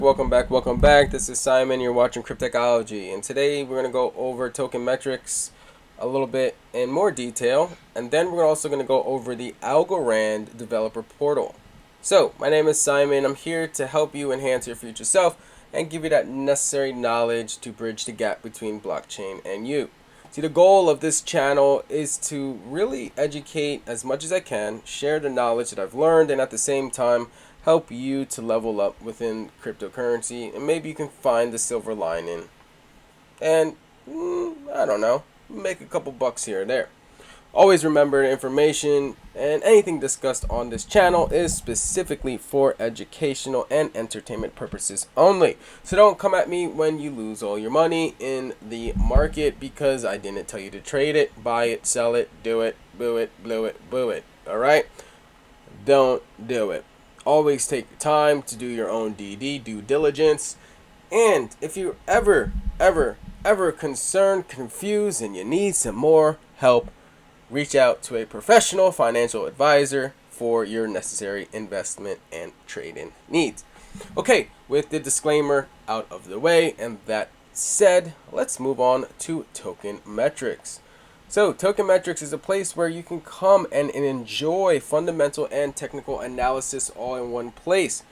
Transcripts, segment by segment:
Welcome back. This is Simon. You're watching Cryptechology, and today we're going to go over token metrics a little bit in more detail, and then we're also going to go over the Algorand developer portal. So, my name is Simon. I'm here to help you enhance your future self and give you that necessary knowledge to bridge the gap between blockchain and you. See, the goal of this channel is to really educate as much as I can, share the knowledge that I've learned, and at the same time help you to level up within cryptocurrency, and maybe you can find the silver lining and I don't know, make a couple bucks here or there. Always remember, the information and anything discussed on this channel is specifically for educational and entertainment purposes only. So don't come at me when you lose all your money in the market because I didn't tell you to trade it, buy it, sell it, do it, boo it, blew it, boo it. Alright? Don't do it. Always take your time to do your own due diligence. And if you're ever concerned, confused, and you need some more help, reach out to a professional financial advisor for your necessary investment and trading needs. Okay, with the disclaimer out of the way and that said, let's move on to token metrics. So, token metrics is a place where you can come and enjoy fundamental and technical analysis all in one place.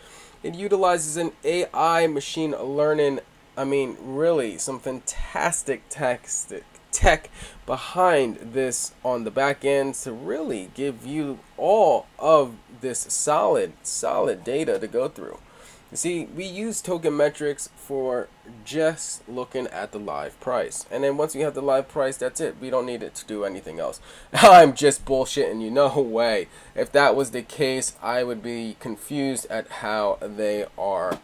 It utilizes an AI machine learning, really some fantastic tech behind this on the back end to really give you all of this solid data to go through. You see, we use token metrics for just looking at the live price. And then once we have the live price, that's it. We don't need it to do anything else. I'm just bullshitting you. No way. If that was the case, I would be confused at how they are,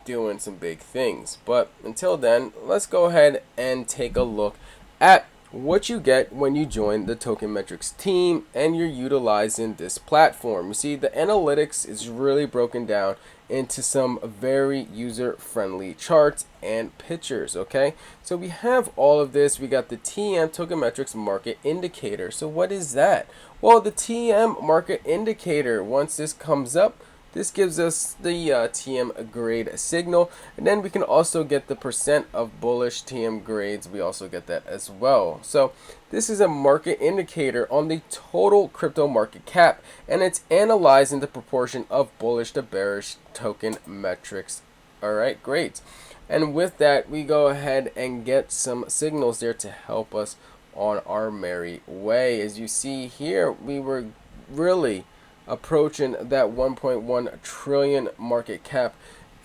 doing some big things. But until then, let's go ahead and take a look at what you get when you join the token metrics team and you're utilizing this platform. You see, the analytics is really broken down into some very user-friendly charts and pictures. Okay, so we have all of this. We got the TM token metrics market indicator. So what is that? Well, the TM market indicator, once this comes up, this gives us the TM grade signal, and then we can also get the percent of bullish TM grades. We also get that as well. So this is a market indicator on the total crypto market cap, and it's analyzing the proportion of bullish to bearish token metrics. Alright, great. And with that, we go ahead and get some signals there to help us on our merry way. As you see here, we were really approaching that 1.1 trillion market cap,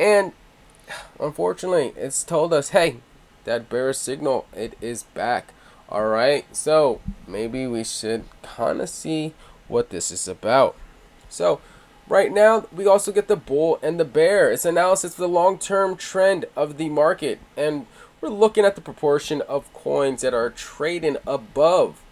and unfortunately it's told us, hey, that bearish signal, it is back. All right, so maybe we should kind of see what this is about. So right now we also get the bull and the bear. It's analysis of the long-term trend of the market, and we're looking at the proportion of coins that are trading above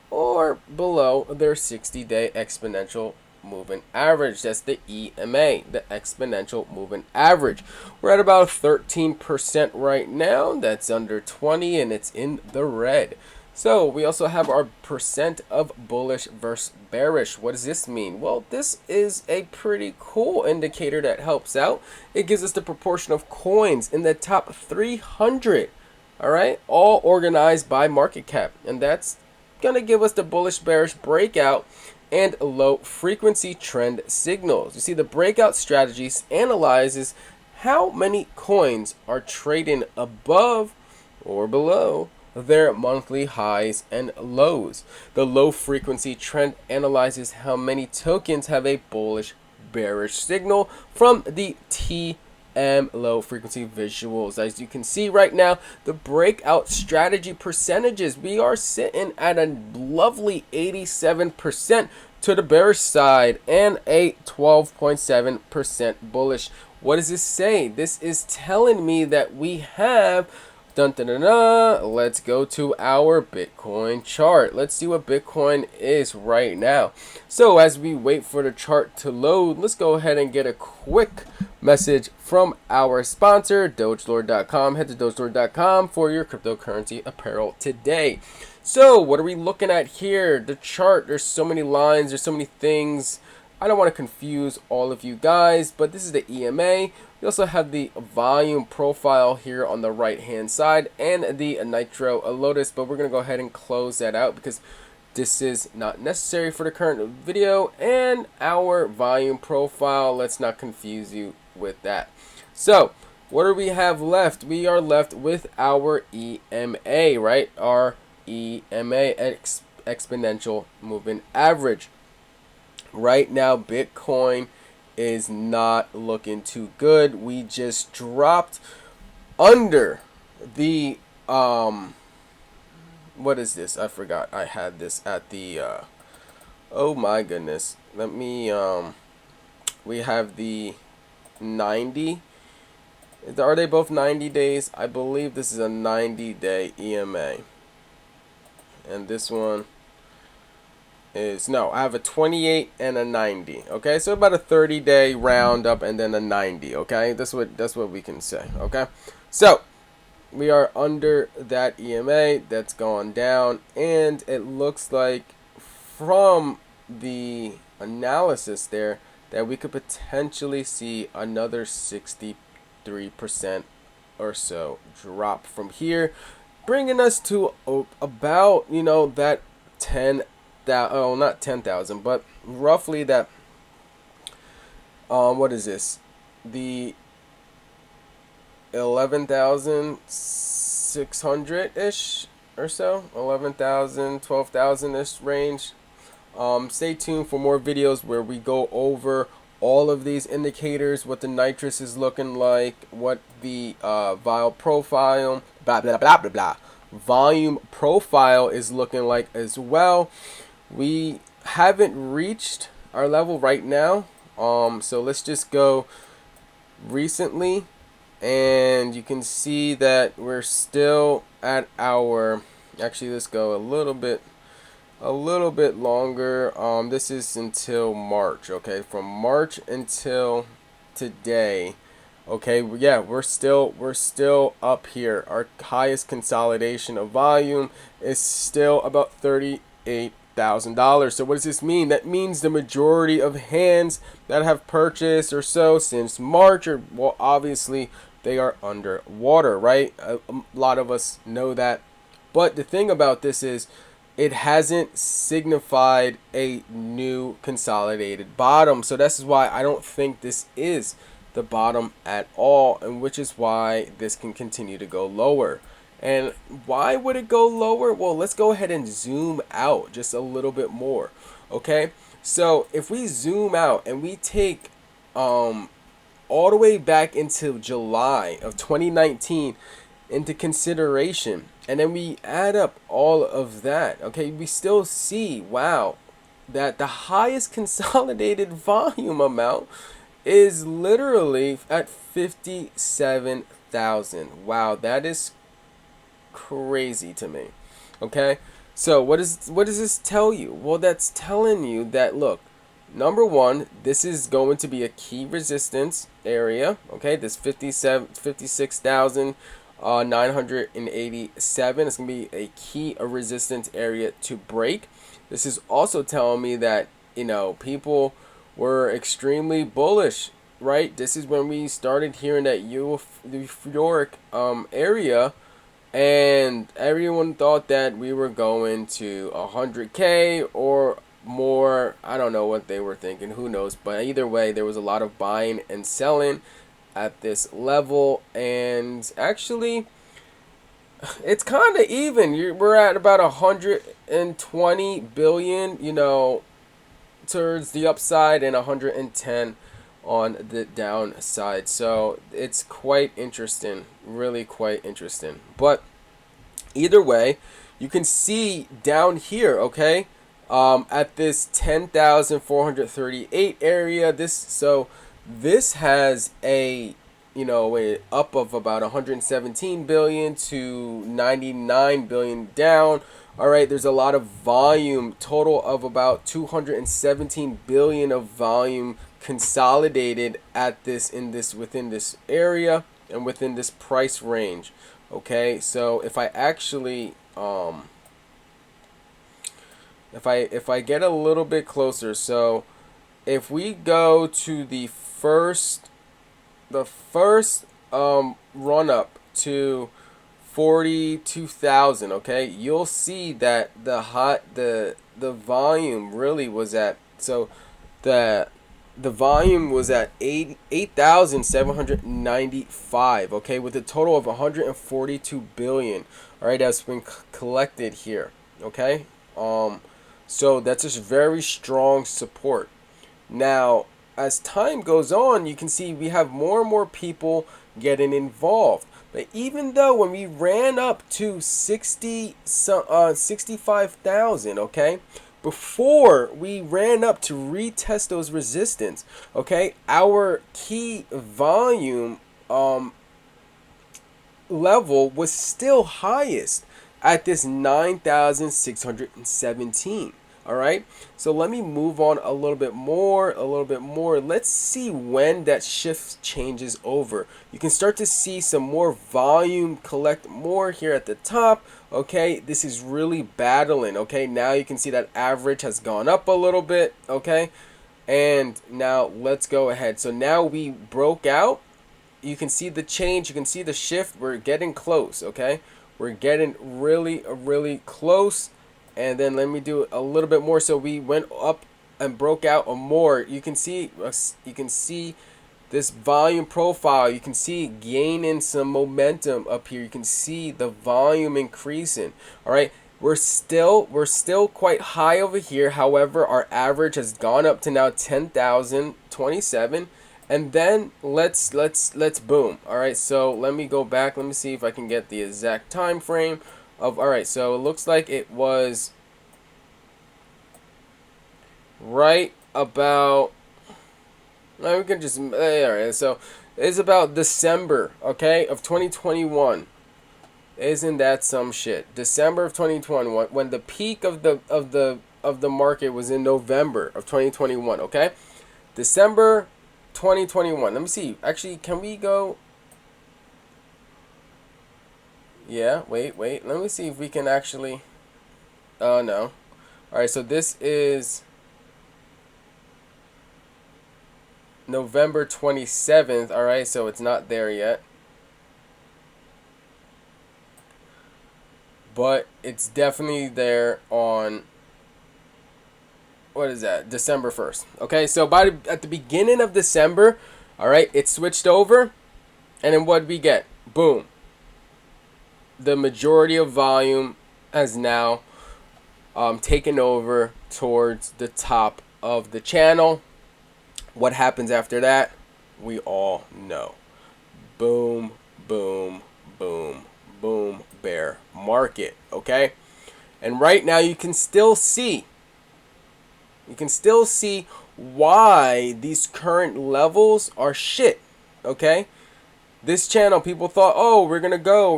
or below their 60-day exponential moving average. That's the EMA, the exponential moving average. We're at about 13% right now. That's under 20, and it's in the red. So we also have our percent of bullish versus bearish. What does this mean? Well, this is a pretty cool indicator that helps out. It gives us the proportion of coins in the top 300. All right, all organized by market cap, and that's going to give us the bullish bearish breakout and low frequency trend signals. You see, the breakout strategies analyzes how many coins are trading above or below their monthly highs and lows. The low frequency trend analyzes how many tokens have a bullish bearish signal from the low frequency visuals. As you can see right now, the breakout strategy percentages, we are sitting at a lovely 87% to the bearish side and a 12.7% bullish. What does this say? This is telling me that we have let's go to our Bitcoin chart. Let's see what Bitcoin is right now. So as we wait for the chart to load, let's go ahead and get a quick message from our sponsor, dogelord.com. Head to dogelord.com for your cryptocurrency apparel today. So what are we looking at here? The chart, there's so many lines, there's so many things. I don't want to confuse all of you guys, but this is the EMA. We also have the volume profile here on the right hand side and the Nitro Lotus, but we're going to go ahead and close that out because this is not necessary for the current video. And our volume profile, let's not confuse you with that. So what do we have left? We are left with our EMA, right? Our EMA, exponential moving average. Right now, Bitcoin is not looking too good. We just dropped under the what is this? I forgot I had this at the oh my goodness. Let me we have the 90. Are they both 90 days? I believe this is a 90-day EMA. And this one is, no, I have a 28 and a 90. Okay, so about a 30-day roundup and then a 90. Okay, that's what we can say. Okay, so we are under that EMA that's gone down, and it looks like from the analysis there that we could potentially see another 63% or so drop from here, bringing us to about, you know, that 10,000, oh, not 10,000, but roughly that, what is this, the 11,600-ish or so, 11,000, 12,000-ish range. Stay tuned for more videos where we go over all of these indicators, what the nitrous is looking like, what the vol profile, blah blah blah blah blah, volume profile is looking like as well. We haven't reached our level right now, so let's just go recently, and you can see that we're still at our, actually let's go a little bit longer. This is until March. Okay, from March until today. Okay, yeah, we're still up here. Our highest consolidation of volume is still about $38,000. So what does this mean? That means the majority of hands that have purchased or so since March, or, well, obviously they are underwater, right? A lot of us know that. But the thing about this is, it hasn't signified a new consolidated bottom. So this is why I don't think this is the bottom at all, and which is why this can continue to go lower. And why would it go lower? Well, let's go ahead and zoom out just a little bit more. Okay, so if we zoom out and we take all the way back into July of 2019 into consideration, and then we add up all of that, okay, we still see, wow, that the highest consolidated volume amount is literally at 57,000. Wow, that is crazy to me. Okay, so what does this tell you? Well, that's telling you that, look, number one, this is going to be a key resistance area. Okay, this 56,987 is going to be a key resistance area to break. This is also telling me that, you know, people were extremely bullish, right? This is when we started hearing that euphoric area, and everyone thought that we were going to 100K or more. I don't know what they were thinking, who knows, but either way, there was a lot of buying and selling at this level, and actually it's kind of even. We're at about 120 billion, you know, towards the upside, and 110 on the downside. So it's quite interesting, really quite interesting. But either way, you can see down here, okay, at this 10,438 area, this has a, you know, a up of about 117 billion to 99 billion down. All right, there's a lot of volume, total of about 217 billion of volume consolidated at this, within this area and within this price range. Okay, so if I actually if I get a little bit closer, so if we go to the first run up to 42,000, okay, you'll see that the volume really was at, so the the volume was at 8,795, okay, with a total of 142 billion, all right, that's been collected here, okay. So that's just very strong support. Now, as time goes on, you can see we have more and more people getting involved. But even though when we ran up to 65,000, okay, before we ran up to retest those resistance, okay, our key volume level was still highest at this 9,617. All right, so let me move on a little bit more. Let's see when that shift changes over. You can start to see some more volume collect more here at the top. Okay, this is really battling. Okay, now you can see that average has gone up a little bit. Okay, and now let's go ahead. So now we broke out. You can see the change. You can see the shift. We're getting close. Okay, we're getting really close. And then let me do a little bit more. So we went up and broke out a more. You can see this volume profile. You can see gaining some momentum up here. You can see the volume increasing. All right, we're still quite high over here. However, our average has gone up to now 10,027. And then let's boom. All right, so let me go back. Let me see if I can get the exact time frame of, all right, so it looks like it was right about, no, we can just, all right, so it's about December, okay, of 2021. Isn't that some shit? December of 2021, when the peak of the market was in November of 2021, okay? December 2021. Let me see. Actually, can we go? Yeah, wait. Let me see if we can actually. Oh, no. All right, so this is November 27th. All right, so it's not there yet. But it's definitely there on, what is that? December 1st. Okay, so at the beginning of December, all right, it switched over. And then what did we get? Boom. The majority of volume has now taken over towards the top of the channel. What happens after that? We all know. Boom, boom, boom, boom, bear market, okay? And right now you can still see why these current levels are shit, okay? This channel, people thought, oh, we're gonna go.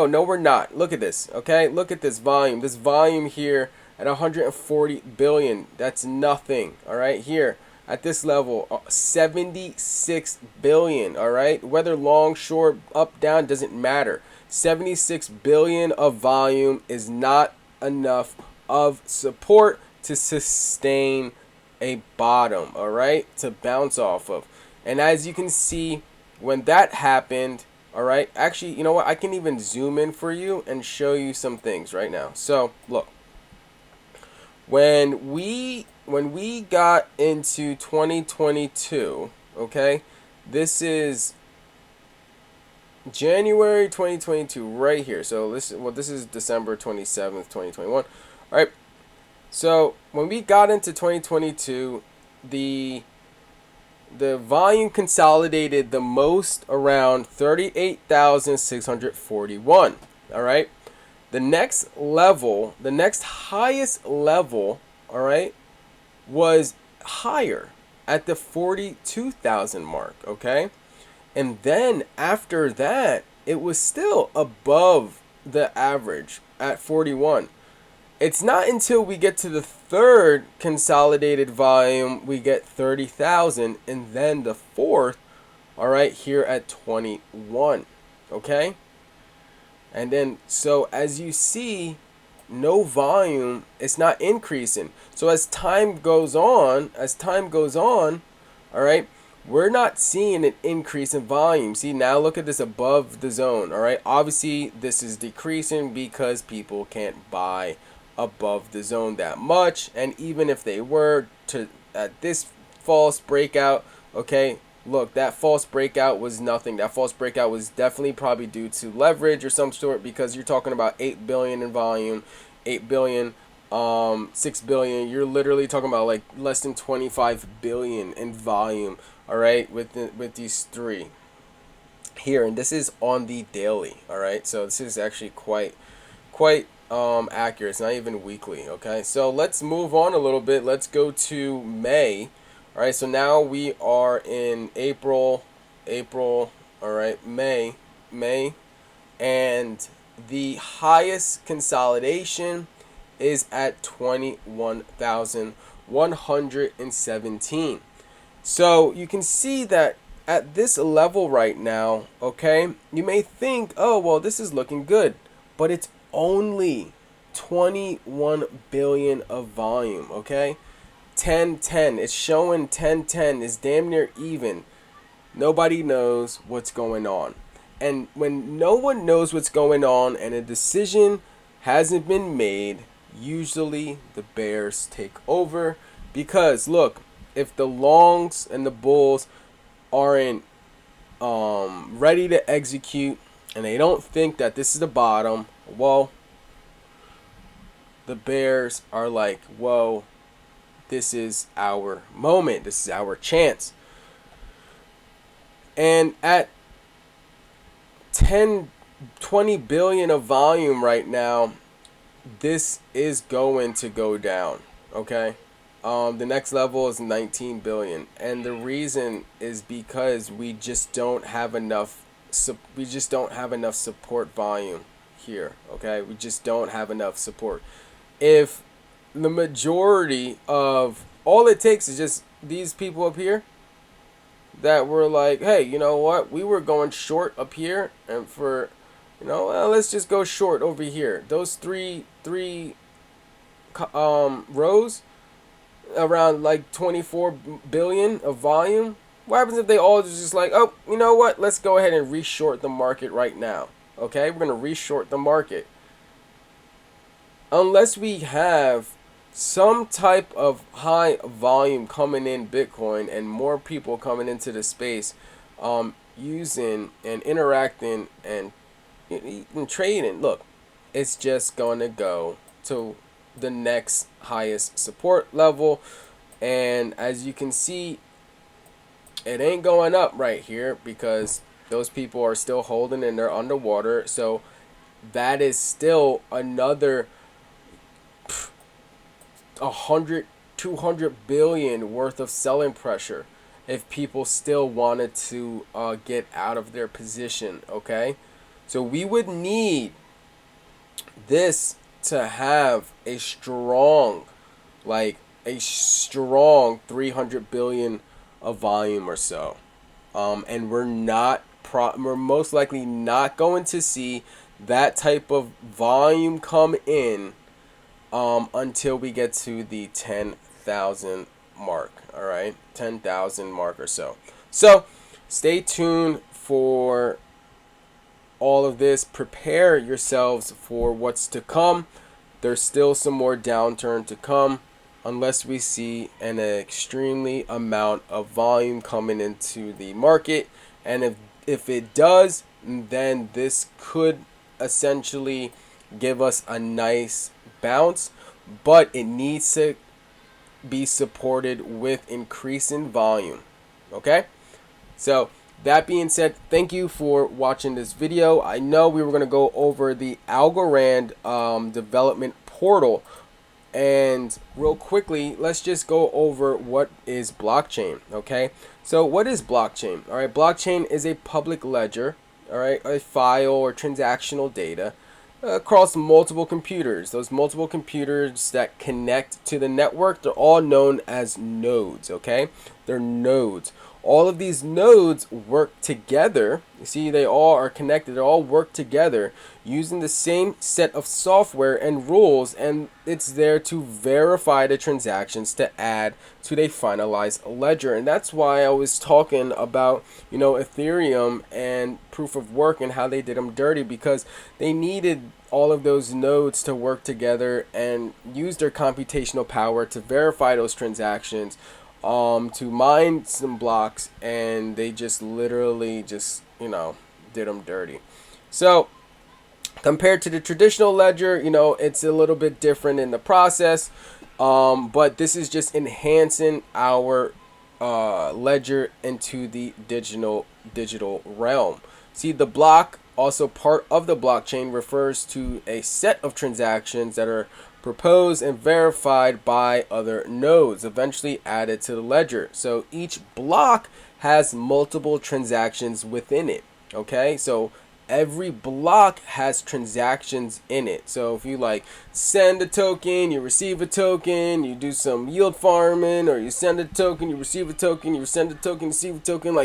No, we're not. Look at this, okay? Look at this volume. This volume here at 140 billion. That's nothing, all right? Here at this level, 76 billion, all right? Whether long, short, up, down, doesn't matter. 76 billion of volume is not enough of support to sustain a bottom, all right? To bounce off of. And as you can see, when that happened, all right, actually, you know what? I can even zoom in for you and show you some things right now. So, look. When we got into 2022, okay? This is January 2022 right here. So, this is December 27th, 2021. All right. So, when we got into 2022, the volume consolidated the most around 38,641. All right. The next highest level, all right, was higher at the 42,000 mark, okay? And then after that, it was still above the average at 41. It's not until we get to the third consolidated volume we get 30,000, and then the fourth, all right, here at 21, okay? And then, so as you see, no volume, it's not increasing. So as time goes on, all right, we're not seeing an increase in volume. See, now look at this above the zone, all right? Obviously, this is decreasing because people can't buy above the zone that much. And even if they were to, at this false breakout, okay, look, that false breakout was nothing. That false breakout was definitely probably due to leverage or some sort, because you're talking about 8 billion in volume, 8 billion, 6 billion. You're literally talking about like less than 25 billion in volume, all right, with these three here. And this is on the daily, all right? So this is actually quite accurate. It's not even weekly, okay? So let's move on a little bit. Let's go to May. All right, so now we are in April, all right, May, and the highest consolidation is at 21,117. So you can see that at this level right now, okay, you may think, oh, well, this is looking good, but it's only 21 billion of volume, okay? 10-10, it's showing 10-10 is damn near even. Nobody knows what's going on. And when no one knows what's going on and a decision hasn't been made, usually the bears take over. Because look, if the longs and the bulls aren't ready to execute and they don't think that this is the bottom, well, the bears are like, whoa, this is our moment, this is our chance. And at 10-20 billion of volume right now, this is going to go down, okay? The next level is 19 billion, and the reason is because we just don't have enough support volume here, okay? We just don't have enough support. If the majority of all it takes is just these people up here that were like, hey, you know what, we were going short up here, and for, you know, well, let's just go short over here. Those three rows around like 24 billion of volume. What happens if they all just like, oh, you know what, let's go ahead and reshort the market right now, okay? We're going to reshort the market. Unless we have some type of high volume coming in Bitcoin and more people coming into the space, using and interacting and trading, look, it's just going to go to the next highest support level. And as you can see, it ain't going up right here because those people are still holding and they're underwater. So that is still another 100, 200 billion worth of selling pressure if people still wanted to get out of their position, okay? So we would need this to have a strong, like a strong 300 billion of volume or so. And we're most likely not going to see that type of volume come in until we get to the 10,000 mark, all right? 10,000 mark or so. So stay tuned for all of this. Prepare yourselves for what's to come. There's still some more downturn to come unless we see an extremely amount of volume coming into the market. And if it does, then this could essentially give us a nice bounce, but it needs to be supported with increasing volume, okay? So that being said, thank you for watching this video. I know we were going to go over the Algorand development portal, and real quickly, let's just go over what is blockchain, okay? So what is blockchain? All right, blockchain is a public ledger, all right, a file or transactional data across multiple computers. Those multiple computers that connect to the network, they're all known as nodes, okay? They're nodes. all of these nodes work together. You see, they all are connected. They all work together using the same set of software and rules, and it's there to verify the transactions to add to the finalized ledger. And that's why I was talking about, Ethereum and proof of work and how they did them dirty, because they needed all of those nodes to work together and use their computational power to verify those transactions, to mine some blocks, and they just literally just did them dirty. So compared to the traditional ledger, it's a little bit different in the process, but this is just enhancing our ledger into the digital realm. See, the block, also part of the blockchain, refers to a set of transactions that are proposed and verified by other nodes, eventually added to the ledger. So each block has multiple transactions within it. Okay, so every block has transactions in it. So if you send a token, you receive a token, you do some yield farming, or you send a token, you receive a token, you send a token, receive a token,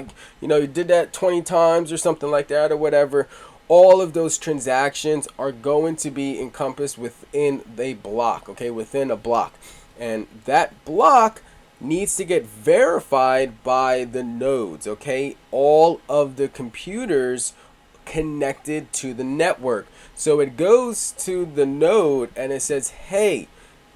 you did that 20 times or something like that, or whatever. All of those transactions are going to be encompassed within a block, okay, within a block. And that block needs to get verified by the nodes, okay? All of the computers connected to the network. So it goes to the node and it says, hey,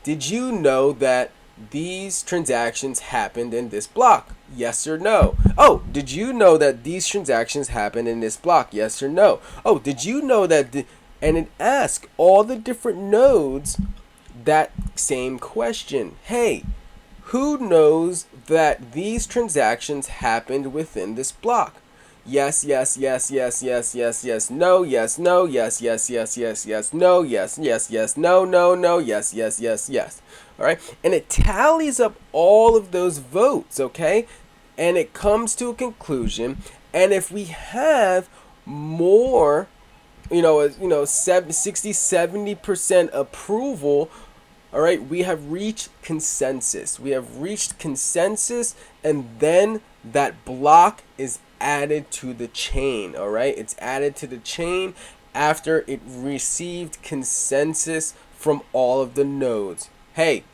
did you know that these transactions happened in this block? Yes or no? Oh, did you know that these transactions happened in this block? Yes or no? Oh, did you know that and it asks all the different nodes that same question. Hey, who knows that these transactions happened within this block? Yes, yes, yes, yes, yes, yes, yes, no, yes, no, yes, yes, yes, yes, yes, no, yes, yes, yes, no, no, no, yes, yes, yes, yes. All right, and it tallies up all of those votes, okay, and it comes to a conclusion. And if we have more, 60-70% approval, all right, we have reached consensus. We have reached consensus, and then that block is added to the chain. All right, it's added to the chain after it received consensus from all of the nodes. Hey,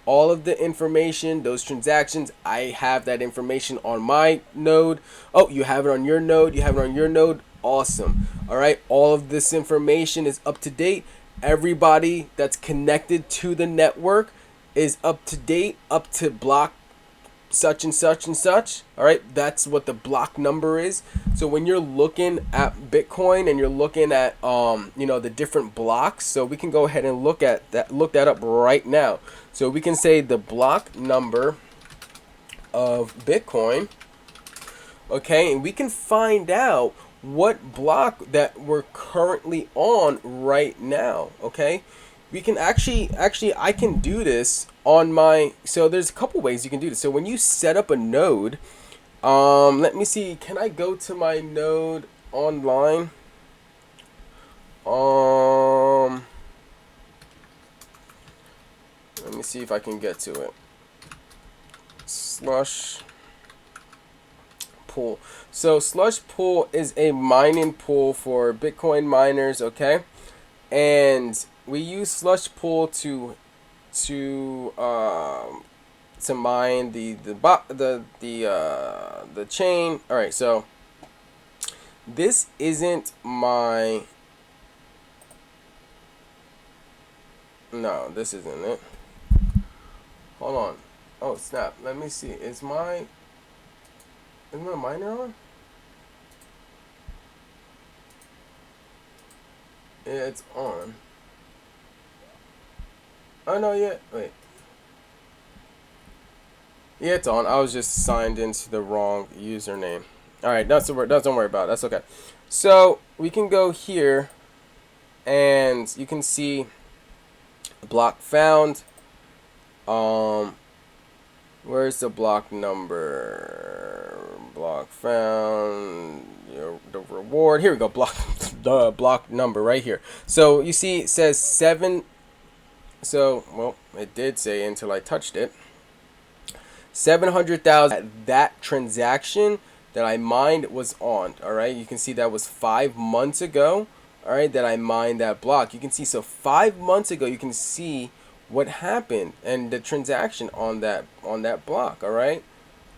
all of the information, those transactions, I have that information on my node. Oh, you have it on your node. You have it on your node. Awesome. All right, all of this information is up to date. Everybody that's connected to the network is up to date, up to block such and such and such. All right, that's what the block number is. So when you're looking at Bitcoin and you're looking at the different blocks, so we can go ahead and look that up right now. So we can say the block number of Bitcoin, okay, and we can find out what block that we're currently on right now. Okay, we can actually I can do this on my, so there's a couple ways you can do this. So when you set up a node, let me see, can I go to my node online? Let me see if I can get to it. Slush pool. So slush pool is a mining pool for Bitcoin miners, okay? And we use slush pool to mine the chain. All right, so this isn't my, no, this isn't it. Hold on. Oh snap, let me see. Is my miner on? Yeah, it's on. Oh no, yeah, wait. Yeah, it's on. I was just signed into the wrong username. Alright, don't worry about it. That's okay. So we can go here and you can see the block found. Where's the block number? Block found. The reward. Here we go. The block number right here. So you see it says 7. So, well, it did say until I touched it. 700,000 that transaction that I mined was on. All right, you can see that was 5 months ago. All right, that I mined that block. You can see, so 5 months ago, you can see what happened and the transaction on that block. All right,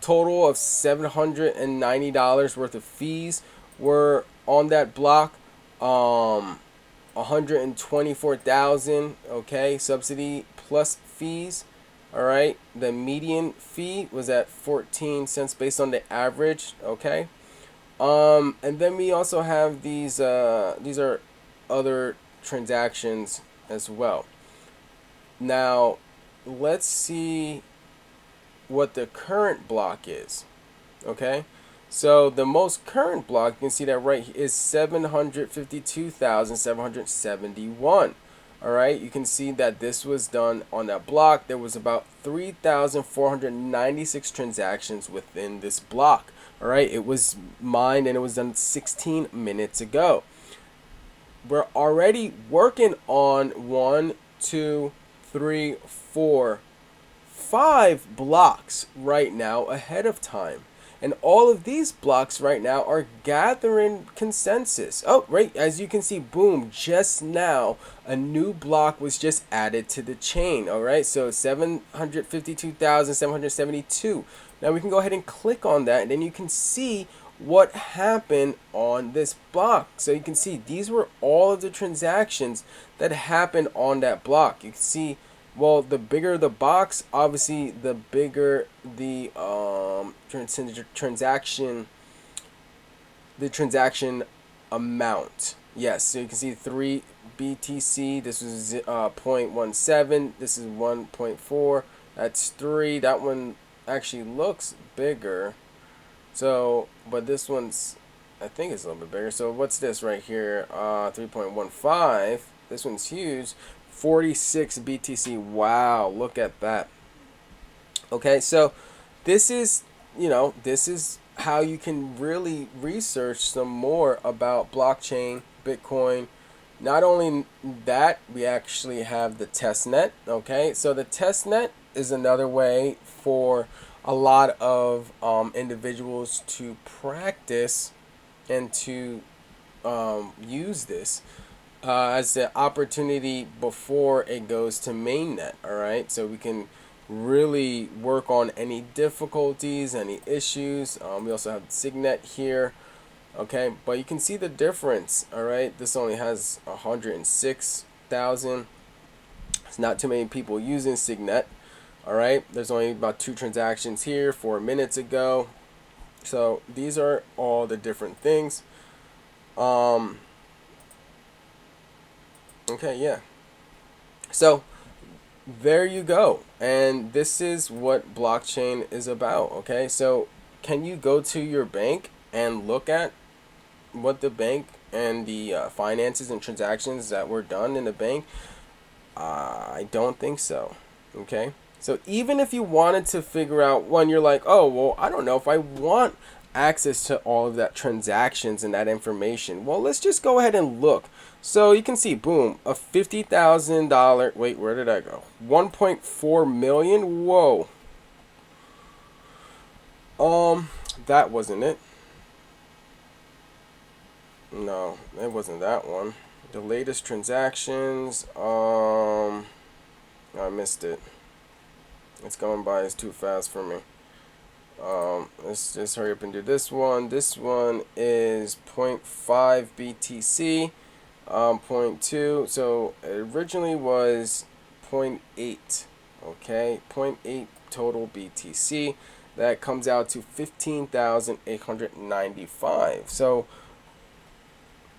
total of $790 worth of fees were on that block. 124,000, okay, subsidy plus fees. All right, the median fee was at 14 cents based on the average, okay. And then we also have these are other transactions as well. Now let's see what the current block is, okay. So the most current block, you can see that right here, is 752,771. All right, you can see that this was done on that block. There was about 3,496 transactions within this block. All right, it was mined and it was done 16 minutes ago. We're already working on 1, 2, 3, 4, 5 blocks right now ahead of time. And all of these blocks right now are gathering consensus. Oh, right, as you can see, boom, just now, a new block was just added to the chain. All right, so 752,772. Now we can go ahead and click on that, and then you can see what happened on this block. So you can see these were all of the transactions that happened on that block. You can see, well, the bigger the box, obviously the bigger the transaction amount. Yes, so you can see 3 BTC. This was 0.17. This is 1.4. That's 3. That one actually looks bigger. So, but this one's, I think it's a little bit bigger. So what's this right here? 3.15. This one's huge. 46 BTC. Wow, look at that. Okay, so this is, this is how you can really research some more about blockchain, Bitcoin. Not only that, we actually have the testnet. Okay, so the testnet is another way for a lot of individuals to practice and to use this as the opportunity before it goes to mainnet. All right, so we can really work on any difficulties, any issues. We also have Signet here. Okay, but you can see the difference. All right, this only has 106,000. It's not too many people using Signet. All right, there's only about 2 transactions here 4 minutes ago. So these are all the different things. Okay, yeah. So there you go. And this is what blockchain is about. Okay, so can you go to your bank and look at what the bank and the finances and transactions that were done in the bank? I don't think so. Okay, so even if you wanted to figure out when you're like, oh, well, I don't know if I want access to all of that transactions and that information. Well, let's just go ahead and look. So you can see, boom, a $50,000. Wait, where did I go? 1.4 million. Whoa. That wasn't it. No, it wasn't that one. The latest transactions. I missed it. It's going by. It's too fast for me. Let's just hurry up and do this one. This one is 0.5 BTC. 0.2. So it originally was 0.8. Okay, 0.8 total BTC. That comes out to 15,895. So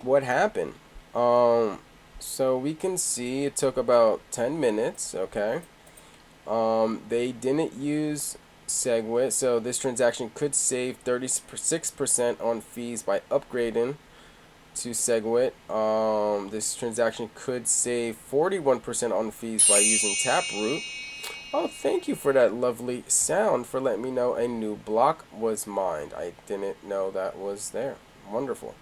what happened? So we can see it took about 10 minutes. Okay. They didn't use SegWit, so this transaction could save 36% on fees by upgrading to SegWit. This transaction could save 41% on fees by using Taproot. Oh, thank you for that lovely sound for letting me know a new block was mined. I didn't know that was there. Wonderful.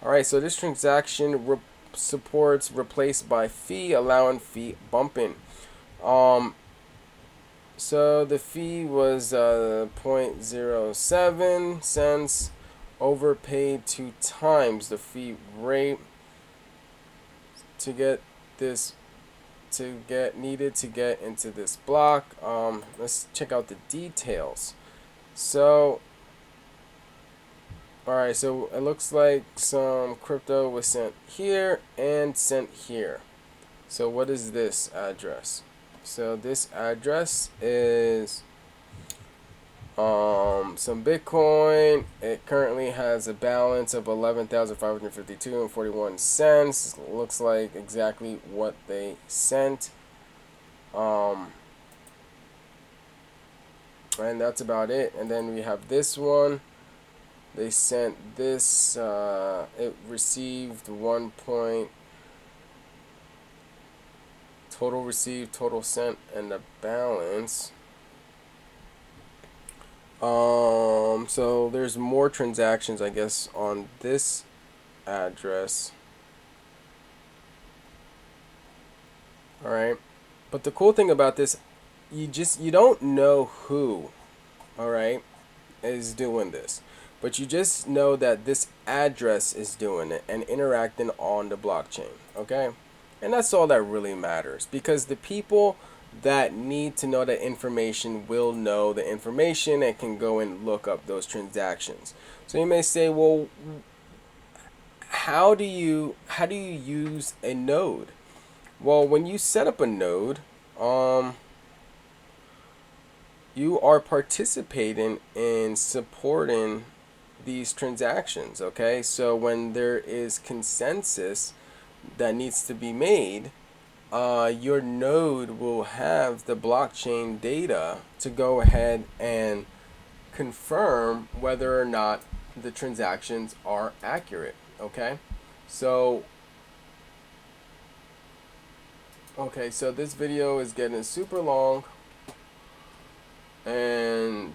All right, so this transaction supports replaced by fee, allowing fee bumping. So the fee was 0.07 cents, overpaid 2 times the fee rate to get this needed to get into this block. Let's check out the details. So alright, so it looks like some crypto was sent here and sent here. So what is this address? So this address is some Bitcoin. It currently has a balance of 11,552 and 41 cents. Looks like exactly what they sent. And that's about it. And then we have this one. They sent this. It received 1 point. Total received, total sent, and the balance. So there's more transactions, I guess, on this address. All right, but the cool thing about this, you don't know who, all right, is doing this, but you just know that this address is doing it and interacting on the blockchain. Okay, and that's all that really matters, because the people that need to know that information will know the information and can go and look up those transactions. So you may say, well, how do you use a node? Well, when you set up a node, you are participating in supporting these transactions. Okay, so when there is consensus that needs to be made, your node will have the blockchain data to go ahead and confirm whether or not the transactions are accurate. Okay, so so this video is getting super long, and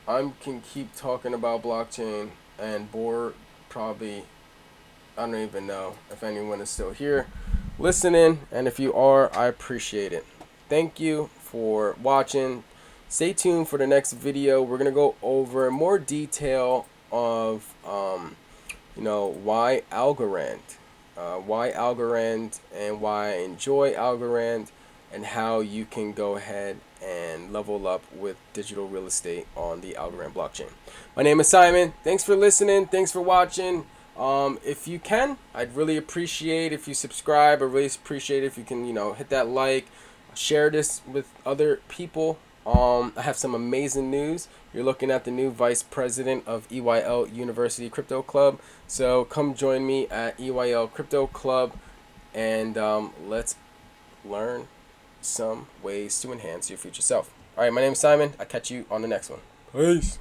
I can keep talking about blockchain and bore probably, I don't even know if anyone is still here listening, and if you are, I appreciate it. Thank you for watching. Stay tuned for the next video. We're gonna go over more detail of why Algorand, and why I enjoy Algorand, and how you can go ahead and level up with digital real estate on the Algorand blockchain. My name is Simon. Thanks for listening. Thanks for watching. If you can, I'd really appreciate if you subscribe. I really appreciate if you can, hit that like, share this with other people. I have some amazing news. You're looking at the new vice president of EYL University Crypto Club. So come join me at EYL Crypto Club, and let's learn some ways to enhance your future self. All right, my name is Simon. I'll catch you on the next one. Peace.